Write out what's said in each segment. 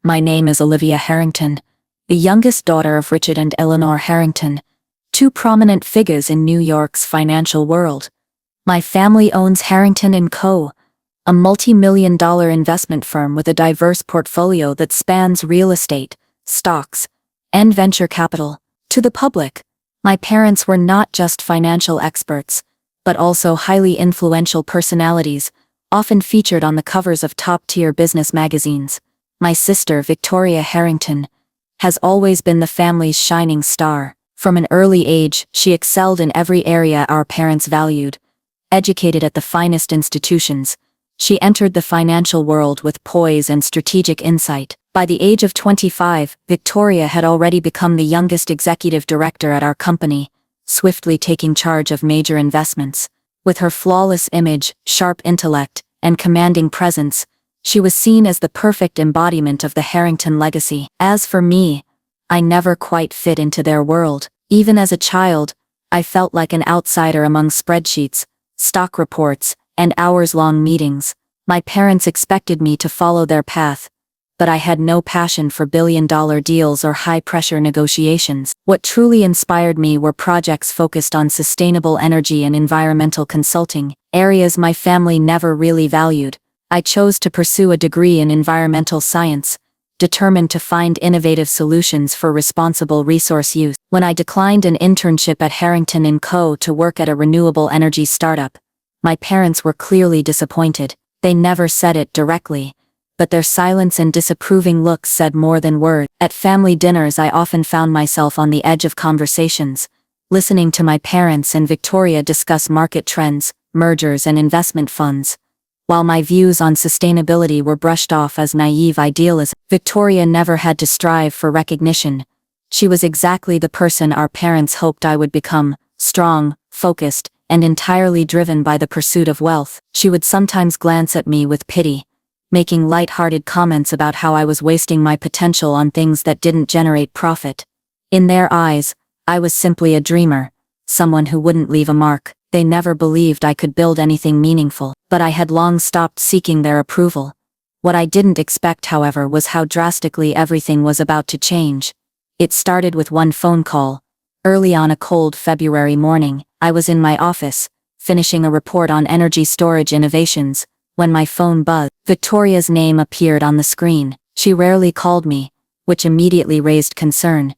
My name is Olivia Harrington, the youngest daughter of Richard and Eleanor Harrington, two prominent figures in New York's financial world. My family owns Harrington & Co., a multi-million-dollar investment firm with a diverse portfolio that spans real estate, stocks, and venture capital. To the public, my parents were not just financial experts, but also highly influential personalities, often featured on the covers of top-tier business magazines. My sister, Victoria Harrington, has always been the family's shining star. From an early age, she excelled in every area our parents valued. Educated at the finest institutions, she entered the financial world with poise and strategic insight. By the age of 25, Victoria had already become the youngest executive director at our company, swiftly taking charge of major investments. With her flawless image, sharp intellect, and commanding presence, she was seen as the perfect embodiment of the Harrington legacy. As for me, I never quite fit into their world. Even as a child, I felt like an outsider among spreadsheets, stock reports, and hours-long meetings. My parents expected me to follow their path, but I had no passion for billion-dollar deals or high-pressure negotiations. What truly inspired me were projects focused on sustainable energy and environmental consulting, areas my family never really valued. I chose to pursue a degree in environmental science, determined to find innovative solutions for responsible resource use. When I declined an internship at Harrington & Co. to work at a renewable energy startup, my parents were clearly disappointed. They never said it directly, but their silence and disapproving looks said more than words. At family dinners, I often found myself on the edge of conversations, listening to my parents and Victoria discuss market trends, mergers, and investment funds. While my views on sustainability were brushed off as naive idealism, Victoria never had to strive for recognition. She was exactly the person our parents hoped I would become: strong, focused, and entirely driven by the pursuit of wealth. She would sometimes glance at me with pity, making light-hearted comments about how I was wasting my potential on things that didn't generate profit. In their eyes, I was simply a dreamer, someone who wouldn't leave a mark. They never believed I could build anything meaningful, but I had long stopped seeking their approval. What I didn't expect, however, was how drastically everything was about to change. It started with one phone call. Early on a cold February morning, I was in my office, finishing a report on energy storage innovations, when my phone buzzed. Victoria's name appeared on the screen. She rarely called me, which immediately raised concern.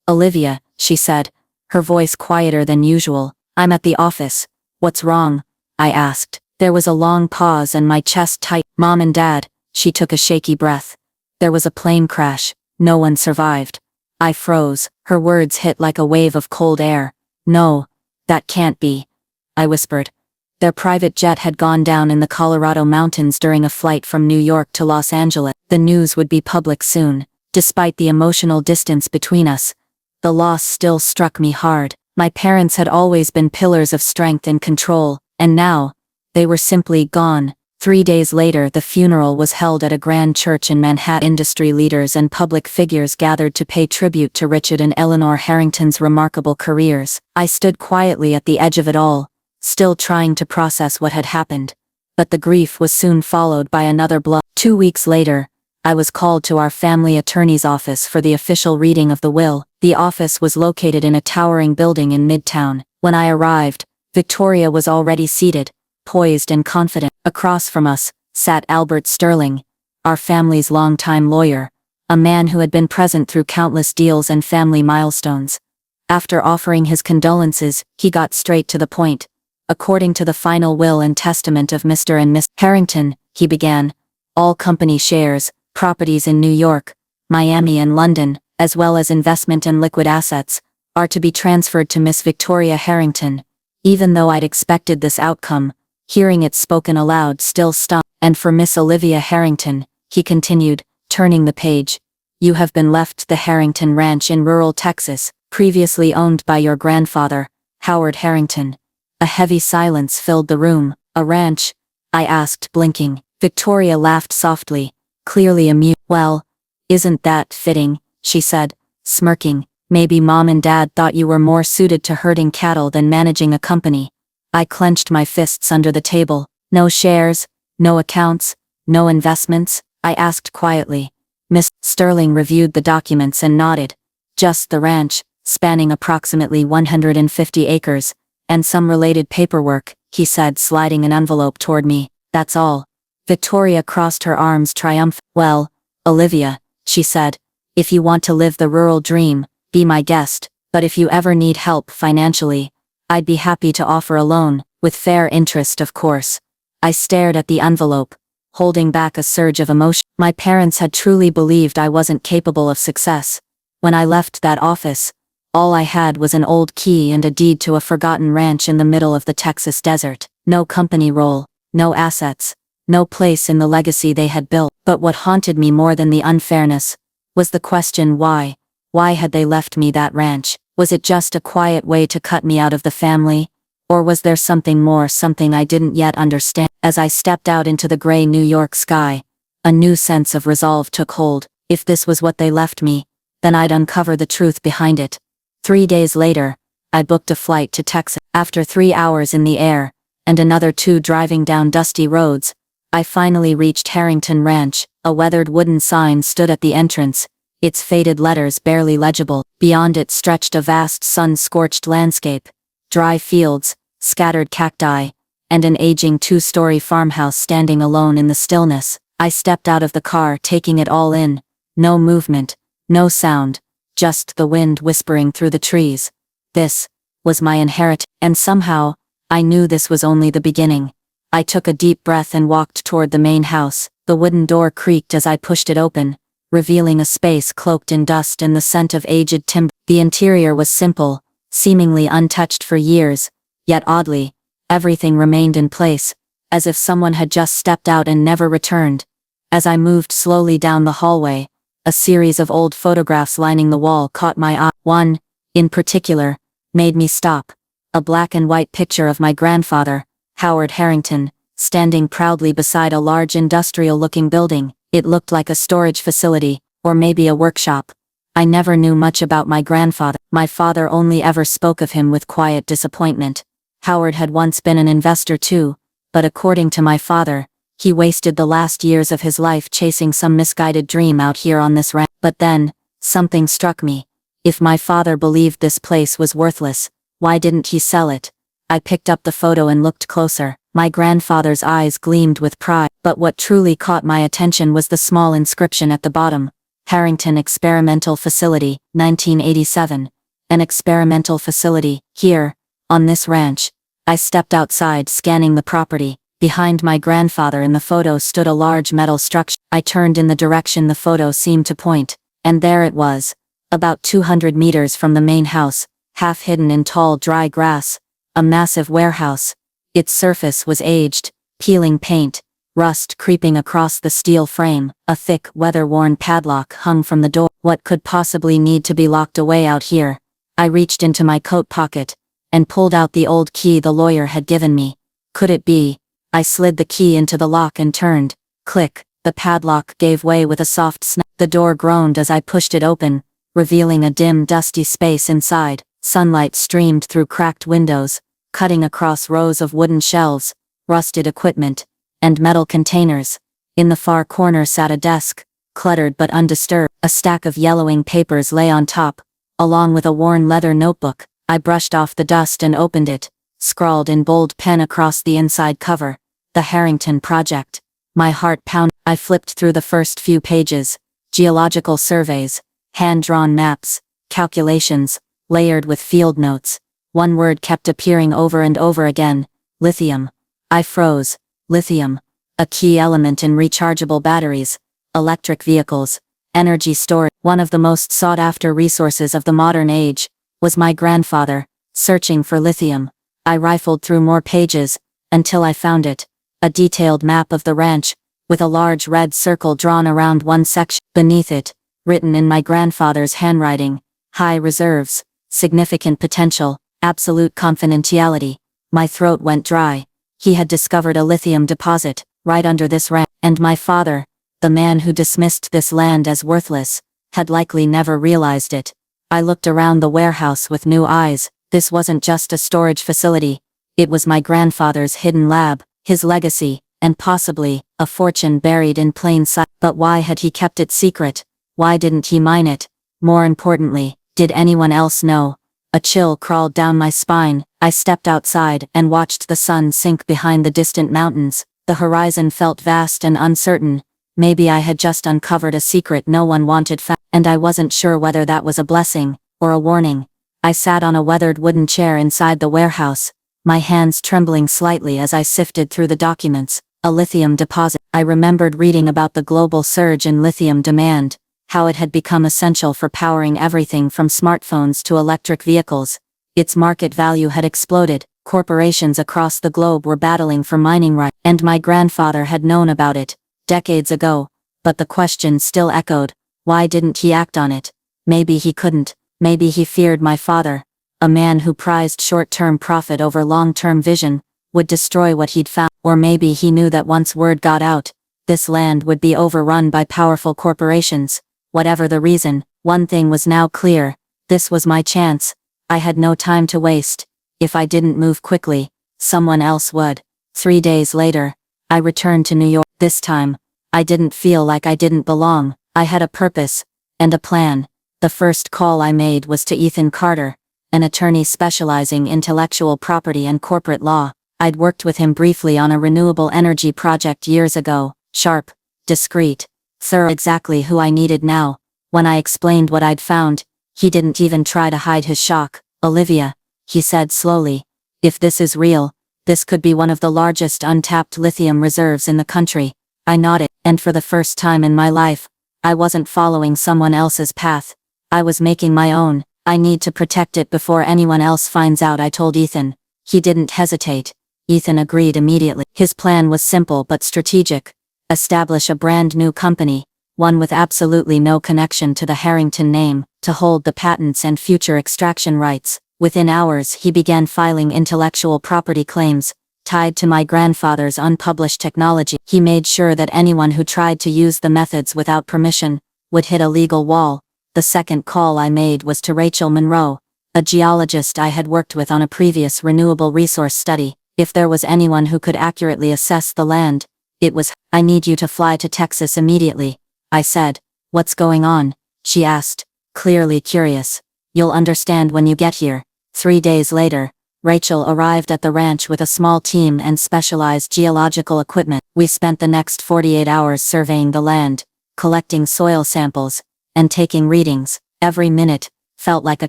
"Olivia," she said, her voice quieter than usual. "I'm at the office. What's wrong?" I asked. There was a long pause and my chest tightened. "Mom and Dad," she took a shaky breath. "There was a plane crash. No one survived." I froze. Her words hit like a wave of cold air. "No, that can't be," I whispered. Their private jet had gone down in the Colorado mountains during a flight from New York to Los Angeles. The news would be public soon. Despite the emotional distance between us, the loss still struck me hard. My parents had always been pillars of strength and control, and now, they were simply gone. 3 days later, the funeral was held at a grand church in Manhattan. Industry leaders and public figures gathered to pay tribute to Richard and Eleanor Harrington's remarkable careers. I stood quietly at the edge of it all, still trying to process what had happened. But the grief was soon followed by another blow. 2 weeks later, I was called to our family attorney's office for the official reading of the will. The office was located in a towering building in Midtown. When I arrived, Victoria was already seated, poised and confident. Across from us sat Albert Sterling, our family's longtime lawyer, a man who had been present through countless deals and family milestones. After offering his condolences, he got straight to the point. "According to the final will and testament of Mr. and Miss Harrington," he began, "all company shares, properties in New York, Miami and London, as well as investment and liquid assets, are to be transferred to Miss Victoria Harrington." Even though I'd expected this outcome, hearing it spoken aloud still stung. "And for Miss Olivia Harrington," he continued, turning the page, "you have been left the Harrington Ranch in rural Texas, previously owned by your grandfather, Howard Harrington." A heavy silence filled the room. "A ranch?" I asked, blinking. Victoria laughed softly, clearly amused. "Well, isn't that fitting?" she said, smirking. "Maybe Mom and Dad thought you were more suited to herding cattle than managing a company." I clenched my fists under the table. "No shares, no accounts, no investments?" I asked quietly. Miss Sterling reviewed the documents and nodded. Just the ranch, spanning approximately 150 acres, and some related paperwork, he said, sliding an envelope toward me. That's all. Victoria crossed her arms triumphantly. Well, Olivia, she said, if you want to live the rural dream, be my guest, but if you ever need help financially, I'd be happy to offer a loan, with fair interest of course. I stared at the envelope, holding back a surge of emotion. My parents had truly believed I wasn't capable of success. When I left that office, all I had was an old key and a deed to a forgotten ranch in the middle of the Texas desert. No company role, no assets, no place in the legacy they had built. But what haunted me more than the unfairness was the question why. Why had they left me that ranch? Was it just a quiet way to cut me out of the family? Or was there something more, something I didn't yet understand? As I stepped out into the gray New York sky, a new sense of resolve took hold. If this was what they left me, then I'd uncover the truth behind it. 3 days later, I booked a flight to Texas. After 3 hours in the air, and another 2 driving down dusty roads, I finally reached Harrington Ranch. A weathered wooden sign stood at the entrance, its faded letters barely legible. Beyond it stretched a vast sun-scorched landscape, dry fields, scattered cacti, and an aging 2-story farmhouse standing alone in the stillness. I stepped out of the car, taking it all in. No movement, no sound, just the wind whispering through the trees. This was my inheritance, and somehow, I knew this was only the beginning. I took a deep breath and walked toward the main house. The wooden door creaked as I pushed it open, revealing a space cloaked in dust and the scent of aged timber. The interior was simple, seemingly untouched for years, yet oddly, everything remained in place, as if someone had just stepped out and never returned. As I moved slowly down the hallway, a series of old photographs lining the wall caught my eye. One, in particular, made me stop. A black and white picture of my grandfather, Howard Harrington, standing proudly beside a large industrial-looking building. It looked like a storage facility, or maybe a workshop. I never knew much about my grandfather. My father only ever spoke of him with quiet disappointment. Howard had once been an investor too, but according to my father, he wasted the last years of his life chasing some misguided dream out here on this ranch. But then, something struck me. If my father believed this place was worthless, why didn't he sell it? I picked up the photo and looked closer. My grandfather's eyes gleamed with pride, but what truly caught my attention was the small inscription at the bottom. Harrington Experimental Facility, 1987. An experimental facility, here, on this ranch. I stepped outside, scanning the property. Behind my grandfather in the photo stood a large metal structure. I turned in the direction the photo seemed to point, and there it was, about 200 meters from the main house, half hidden in tall dry grass. A massive warehouse. Its surface was aged, peeling paint, rust creeping across the steel frame. A thick, weather-worn padlock hung from the door. What could possibly need to be locked away out here? I reached into my coat pocket and pulled out the old key the lawyer had given me. Could it be? I slid the key into the lock and turned. Click, the padlock gave way with a soft snap. The door groaned as I pushed it open, revealing a dim, dusty space inside. Sunlight streamed through cracked windows, cutting across rows of wooden shelves, rusted equipment, and metal containers. In the far corner sat a desk, cluttered but undisturbed. A stack of yellowing papers lay on top, along with a worn leather notebook. I brushed off the dust and opened it, scrawled in bold pen across the inside cover, "The Harrington Project." My heart pounded. I flipped through the first few pages. Geological surveys, hand-drawn maps, calculations, layered with field notes. One word kept appearing over and over again: lithium. I froze. Lithium, a key element in rechargeable batteries, electric vehicles, energy storage. One of the most sought-after resources of the modern age. Was my grandfather searching for lithium? I rifled through more pages, until I found it. A detailed map of the ranch, with a large red circle drawn around one section. Beneath it, written in my grandfather's handwriting: high reserves, significant potential, absolute confidentiality. My throat went dry. He had discovered a lithium deposit, right under this ranch. And my father, the man who dismissed this land as worthless, had likely never realized it. I looked around the warehouse with new eyes. This wasn't just a storage facility. It was my grandfather's hidden lab, his legacy, and possibly, a fortune buried in plain sight. But why had he kept it secret? Why didn't he mine it? More importantly, did anyone else know? A chill crawled down my spine. I stepped outside and watched the sun sink behind the distant mountains. The horizon felt vast and uncertain. Maybe I had just uncovered a secret no one wanted found, and I wasn't sure whether that was a blessing or a warning. I sat on a weathered wooden chair inside the warehouse, my hands trembling slightly as I sifted through the documents. A lithium deposit. I remembered reading about the global surge in lithium demand, how it had become essential for powering everything from smartphones to electric vehicles. Its market value had exploded, corporations across the globe were battling for mining rights, and my grandfather had known about it decades ago. But the question still echoed, why didn't he act on it? Maybe he couldn't, maybe he feared my father, a man who prized short-term profit over long-term vision, would destroy what he'd found. Or maybe he knew that once word got out, this land would be overrun by powerful corporations. Whatever the reason, one thing was now clear: this was my chance. I had no time to waste. If I didn't move quickly, someone else would. 3 days later, I returned to New York. This time, I didn't feel like I didn't belong. I had a purpose and a plan. The first call I made was to Ethan Carter, an attorney specializing in intellectual property and corporate law. I'd worked with him briefly on a renewable energy project years ago. Sharp, discreet, thorough, exactly who I needed now. When I explained what I'd found, he didn't even try to hide his shock. "Olivia," he said slowly, "if this is real, this could be one of the largest untapped lithium reserves in the country." I nodded, and for the first time in my life, I wasn't following someone else's path. I was making my own. "I need to protect it before anyone else finds out," I told Ethan. He didn't hesitate. Ethan agreed immediately. His plan was simple but strategic. Establish a brand new company, one with absolutely no connection to the Harrington name, to hold the patents and future extraction rights. Within hours he began filing intellectual property claims, tied to my grandfather's unpublished technology. He made sure that anyone who tried to use the methods without permission would hit a legal wall. The second call I made was to Rachel Monroe, a geologist I had worked with on a previous renewable resource study. If there was anyone who could accurately assess the land, it was. "I need you to fly to Texas immediately," I said. "What's going on?" she asked, clearly curious. "You'll understand when you get here." 3 days later, Rachel arrived at the ranch with a small team and specialized geological equipment. We spent the next 48 hours surveying the land, collecting soil samples, and taking readings. Every minute felt like a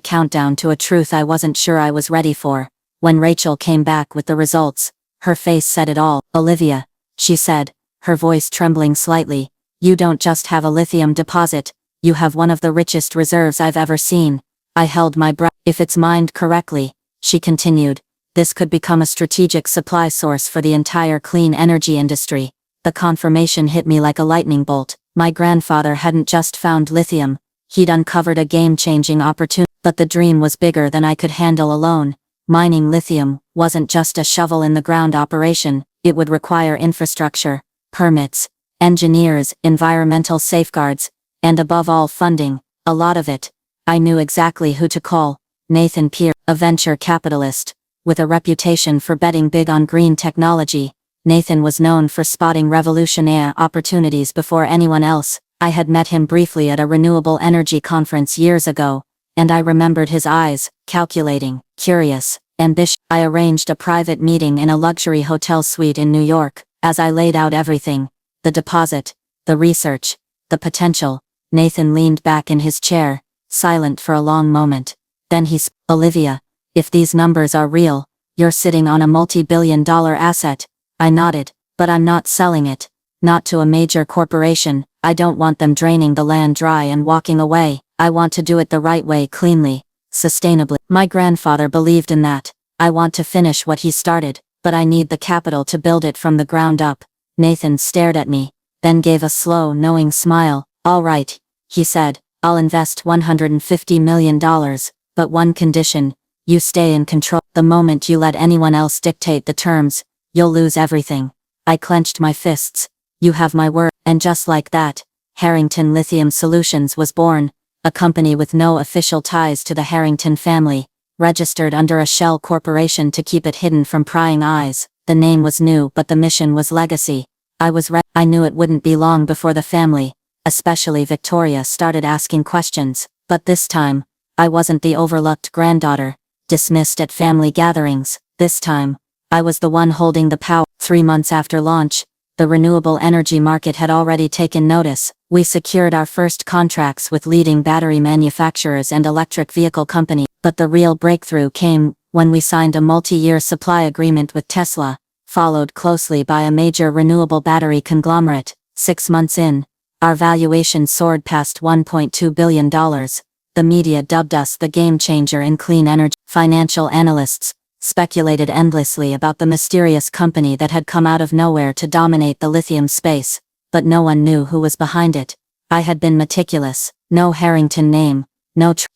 countdown to a truth I wasn't sure I was ready for. When Rachel came back with the results, her face said it all. "Olivia," she said, her voice trembling slightly, "you don't just have a lithium deposit, you have one of the richest reserves I've ever seen." I held my breath. "If it's mined correctly," she continued, "this could become a strategic supply source for the entire clean energy industry." The confirmation hit me like a lightning bolt. My grandfather hadn't just found lithium, he'd uncovered a game-changing opportunity. But the dream was bigger than I could handle alone. Mining lithium wasn't just a shovel-in-the-ground operation. It would require infrastructure, permits, engineers, environmental safeguards, and above all funding, a lot of it. I knew exactly who to call: Nathan Pierce, a venture capitalist, with a reputation for betting big on green technology. Nathan was known for spotting revolutionary opportunities before anyone else. I had met him briefly at a renewable energy conference years ago, and I remembered his eyes, calculating, curious, ambitious. I arranged a private meeting in a luxury hotel suite in New York. As I laid out everything, the deposit, the research, the potential, Nathan leaned back in his chair, silent for a long moment. Then he spoke. "Olivia, if these numbers are real, you're sitting on a multi-billion-dollar asset." I nodded. "But I'm not selling it. Not to a major corporation. I don't want them draining the land dry and walking away. I want to do it the right way, cleanly, sustainably." My grandfather believed in that. "I want to finish what he started, but I need the capital to build it from the ground up." Nathan stared at me, then gave a slow, knowing smile. "All right," he said, "I'll invest $150 million, but one condition: you stay in control. The moment you let anyone else dictate the terms, you'll lose everything." I clenched my fists. "You have my word." And just like that, Harrington Lithium Solutions was born, a company with no official ties to the Harrington family, registered under a shell corporation to keep it hidden from prying eyes. The name was new, but the mission was legacy. I knew it wouldn't be long before the family, especially Victoria, started asking questions, but this time, I wasn't the overlooked granddaughter, dismissed at family gatherings. This time, I was the one holding the power. 3 months after launch, the renewable energy market had already taken notice. We secured our first contracts with leading battery manufacturers and electric vehicle companies, but the real breakthrough came when we signed a multi-year supply agreement with Tesla, followed closely by a major renewable battery conglomerate. 6 months in, our valuation soared past $1.2 billion. The media dubbed us the game changer in clean energy. Financial analysts speculated endlessly about the mysterious company that had come out of nowhere to dominate the lithium space, but no one knew who was behind it. I had been meticulous. No Harrington name,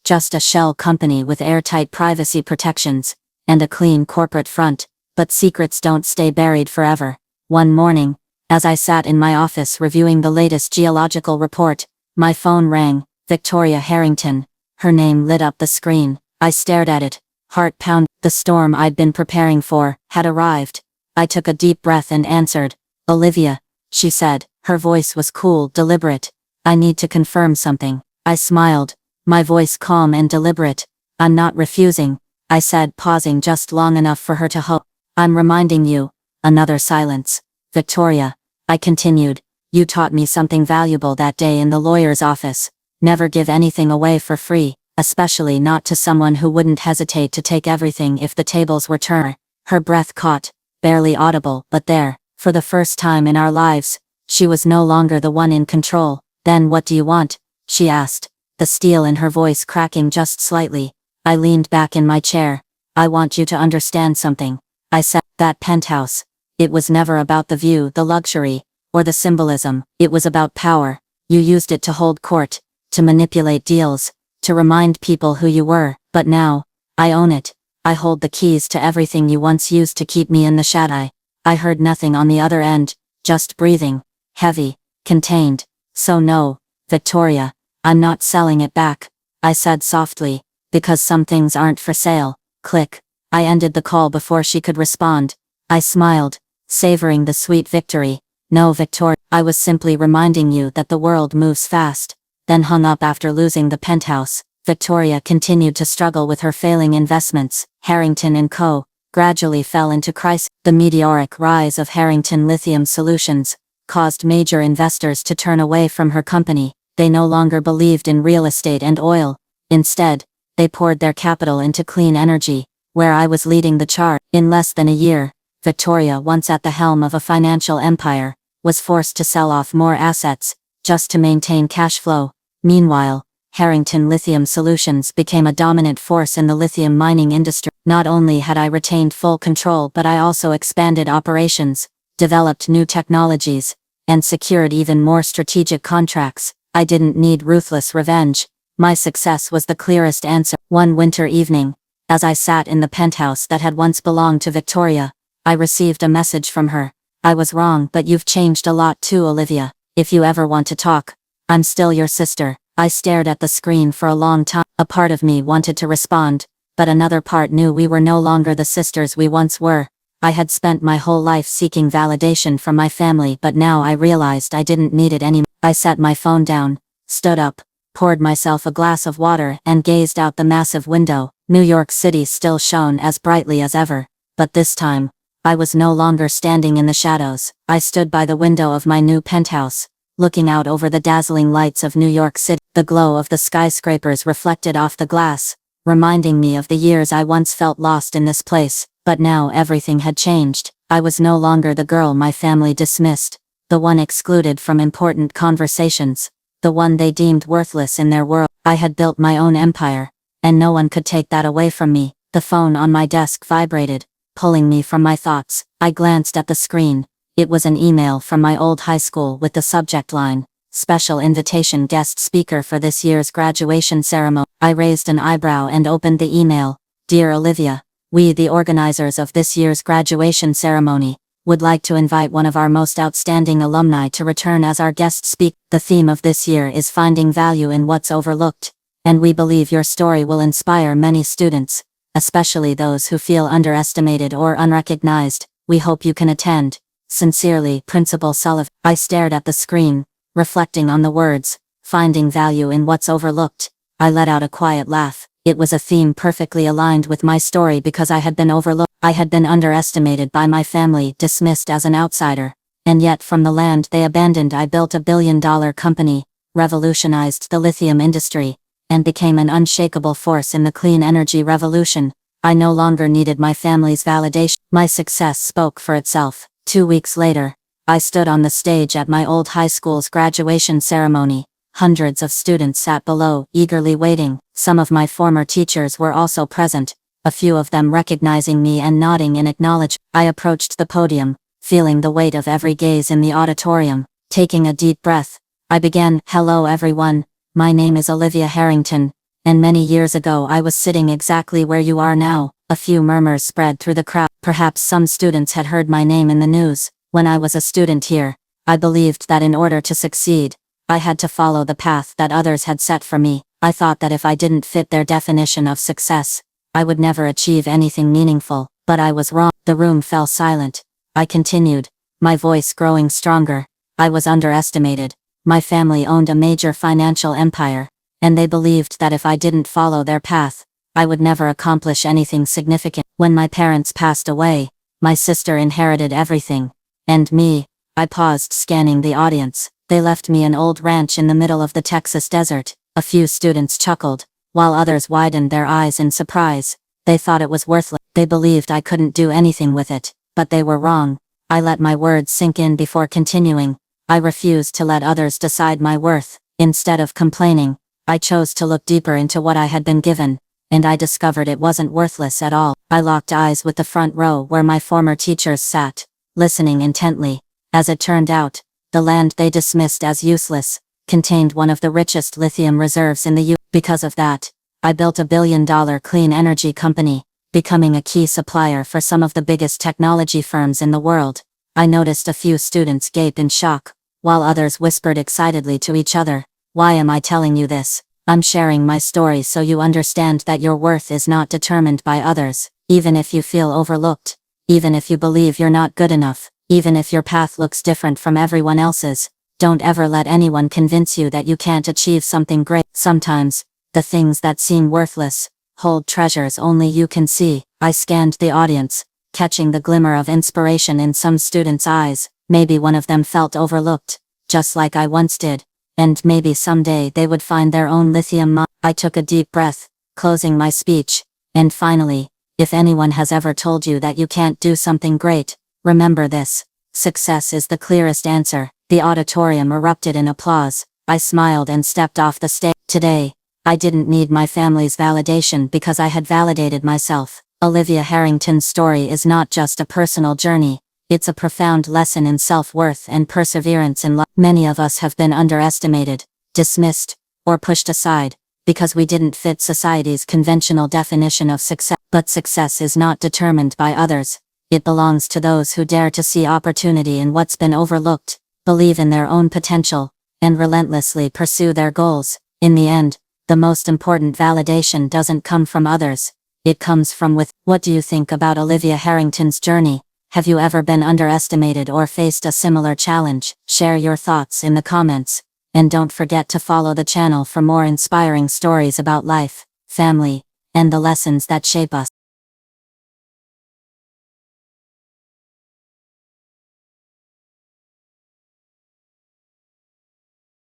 just a shell company with airtight privacy protections, and a clean corporate front. But secrets don't stay buried forever. One morning, as I sat in my office reviewing the latest geological report, my phone rang. Victoria Harrington. Her name lit up the screen. I stared at it, heart pound. The storm I'd been preparing for had arrived. I took a deep breath and answered. Olivia, she said. Her voice was cool, deliberate. I need to confirm something. I smiled, my voice calm and deliberate. I'm not refusing, I said, pausing just long enough for her to hope. I'm reminding you. Another silence. Victoria, I continued, you taught me something valuable that day in the lawyer's office. Never give anything away for free, especially not to someone who wouldn't hesitate to take everything if the tables were turned. Her breath caught, barely audible, but there, for the first time in our lives, she was no longer the one in control. Then what do you want? She asked, the steel in her voice cracking just slightly. I leaned back in my chair. I want you to understand something. I said, that penthouse. It was never about the view, the luxury, or the symbolism. It was about power. You used it to hold court, to manipulate deals, to remind people who you were. But now, I own it. I hold the keys to everything you once used to keep me in the shadow. I heard nothing on the other end, just breathing, heavy, contained. So no, Victoria, I'm not selling it back, I said softly, because some things aren't for sale. Click. I ended the call before she could respond. I smiled, savoring the sweet victory. No, Victoria, I was simply reminding you that the world moves fast. Then hung up after losing the penthouse. Victoria continued to struggle with her failing investments. Harrington & Co. gradually fell into crisis. The meteoric rise of Harrington Lithium Solutions caused major investors to turn away from her company. They no longer believed in real estate and oil. Instead, they poured their capital into clean energy, where I was leading the charge. In less than a year, Victoria, once at the helm of a financial empire, was forced to sell off more assets, just to maintain cash flow. Meanwhile, Harrington Lithium Solutions became a dominant force in the lithium mining industry. Not only had I retained full control, but I also expanded operations, developed new technologies, and secured even more strategic contracts. I didn't need ruthless revenge. My success was the clearest answer. One winter evening, as I sat in the penthouse that had once belonged to Victoria, I received a message from her. I was wrong, but you've changed a lot too, Olivia. If you ever want to talk, I'm still your sister. I stared at the screen for a long time. A part of me wanted to respond, but another part knew we were no longer the sisters we once were. I had spent my whole life seeking validation from my family, but now I realized I didn't need it anymore. I set my phone down, stood up, poured myself a glass of water, and gazed out the massive window. New York City still shone as brightly as ever, but this time, I was no longer standing in the shadows. I stood by the window of my new penthouse, looking out over the dazzling lights of New York City. The glow of the skyscrapers reflected off the glass, reminding me of the years I once felt lost in this place. But now everything had changed. I was no longer the girl my family dismissed, the one excluded from important conversations, the one they deemed worthless in their world. I had built my own empire, and no one could take that away from me. The phone on my desk vibrated, pulling me from my thoughts. I glanced at the screen. It was an email from my old high school with the subject line, "Special invitation guest speaker for this year's graduation ceremony." I raised an eyebrow and opened the email. "Dear Olivia, we, the organizers of this year's graduation ceremony, would like to invite one of our most outstanding alumni to return as our guest speaker. The theme of this year is finding value in what's overlooked, and we believe your story will inspire many students, especially those who feel underestimated or unrecognized. We hope you can attend. Sincerely, Principal Sullivan. I stared at the screen, reflecting on the words, finding value in what's overlooked. I let out a quiet laugh. It was a theme perfectly aligned with my story because I had been overlooked. I had been underestimated by my family, dismissed as an outsider. And yet from the land they abandoned I built a billion-dollar company, revolutionized the lithium industry, and became an unshakable force in the clean energy revolution. I no longer needed my family's validation. My success spoke for itself. 2 weeks later, I stood on the stage at my old high school's graduation ceremony. Hundreds of students sat below, eagerly waiting. Some of my former teachers were also present, a few of them recognizing me and nodding in acknowledgement. I approached the podium, feeling the weight of every gaze in the auditorium. Taking a deep breath, I began, "Hello everyone, my name is Olivia Harrington, and many years ago I was sitting exactly where you are now." A few murmurs spread through the crowd. Perhaps some students had heard my name in the news. When I was a student here, I believed that in order to succeed, I had to follow the path that others had set for me. I thought that if I didn't fit their definition of success, I would never achieve anything meaningful. But I was wrong. The room fell silent. I continued, my voice growing stronger. I was underestimated. My family owned a major financial empire, and they believed that if I didn't follow their path, I would never accomplish anything significant. When my parents passed away, my sister inherited everything. And me, I paused, scanning the audience. They left me an old ranch in the middle of the Texas desert. A few students chuckled, while others widened their eyes in surprise. They thought it was worthless. They believed I couldn't do anything with it, but they were wrong. I let my words sink in before continuing. I refused to let others decide my worth. Instead of complaining, I chose to look deeper into what I had been given, and I discovered it wasn't worthless at all. I locked eyes with the front row where my former teachers sat, listening intently. As it turned out, the land they dismissed as useless contained one of the richest lithium reserves in the U.S. Because of that, I built a billion-dollar clean energy company, becoming a key supplier for some of the biggest technology firms in the world. I noticed a few students gape in shock, while others whispered excitedly to each other, "Why am I telling you this?" I'm sharing my story so you understand that your worth is not determined by others. Even if you feel overlooked, even if you believe you're not good enough, even if your path looks different from everyone else's, don't ever let anyone convince you that you can't achieve something great. Sometimes, the things that seem worthless hold treasures only you can see. I scanned the audience, catching the glimmer of inspiration in some students' eyes. Maybe one of them felt overlooked, just like I once did, and maybe someday they would find their own lithium mine. I took a deep breath, closing my speech, and finally, if anyone has ever told you that you can't do something great, remember this: success is the clearest answer. The auditorium erupted in applause. I smiled and stepped off the stage. Today, I didn't need my family's validation because I had validated myself. Olivia Harrington's story is not just a personal journey, it's a profound lesson in self-worth and perseverance in life. Many of us have been underestimated, dismissed, or pushed aside, because we didn't fit society's conventional definition of success. But success is not determined by others. It belongs to those who dare to see opportunity in what's been overlooked, believe in their own potential, and relentlessly pursue their goals. In the end, the most important validation doesn't come from others. It comes from within. What do you think about Olivia Harrington's journey? Have you ever been underestimated or faced a similar challenge? Share your thoughts in the comments. And don't forget to follow the channel for more inspiring stories about life, family, and the lessons that shape us.